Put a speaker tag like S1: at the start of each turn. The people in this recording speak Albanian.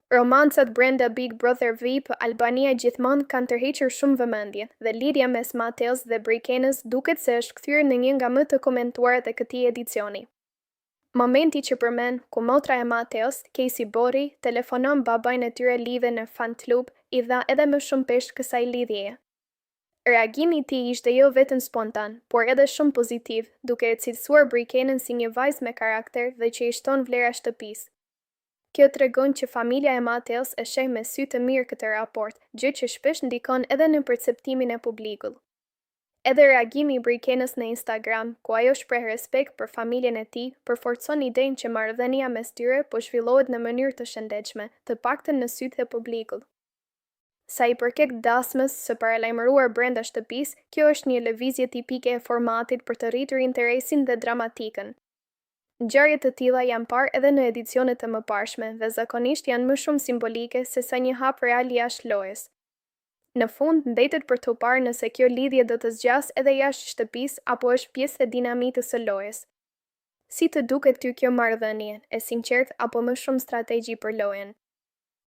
S1: Romancat brenda Big Brother VIP Albania gjithmonë kanë tërhequr shumë vëmendje dhe lidhja mes Mateos dhe Brejkenës duket se është kthyer në një nga më të komentuarat e këtij edicioni. Momenti që përmend ku motra e Mateos, Casey Bori, telefonon babajnë e tyre lidhe në fan club i dha edhe më shumë peshë kësaj lidhjeje. Reagimi i tij ishte jo vetëm spontan, por edhe shumë pozitiv, duke e cilësuar Brejkenën si një vajzë me karakter dhe që i shton vlera shtëpisë. Kjo tregon që familja e Mateos e sheh me sy të mirë këtë raport, gjë që shpesh ndikon edhe në perceptimin e publikut. Edhe reagimi i Brejkenës në Instagram, ku ajo shpreh respekt për familjen e tij, përforcon idenë që marrëdhënia mes tyre po zhvillohet në mënyrë të shëndetshme, të paktën në sytë e publikut. Sa i përket dasmës së paralajmëruar brenda shtëpisë, kjo është një lëvizje tipike e formatit për të rritur interesin dhe dramatikën. Ngjarje të tilla janë parë edhe në edicionet e mëparshme dhe zakonisht janë më shumë simbolike se sa një hap real jashtë lojës. Në fund, ndetet për të parë nëse kjo lidhje do të zgjas edhe jashtë shtëpisë apo është pjesë e dinamikës së lojës. Si të duket ty kjo marrëdhënie, e sinqertë apo më shumë strategji për lojën?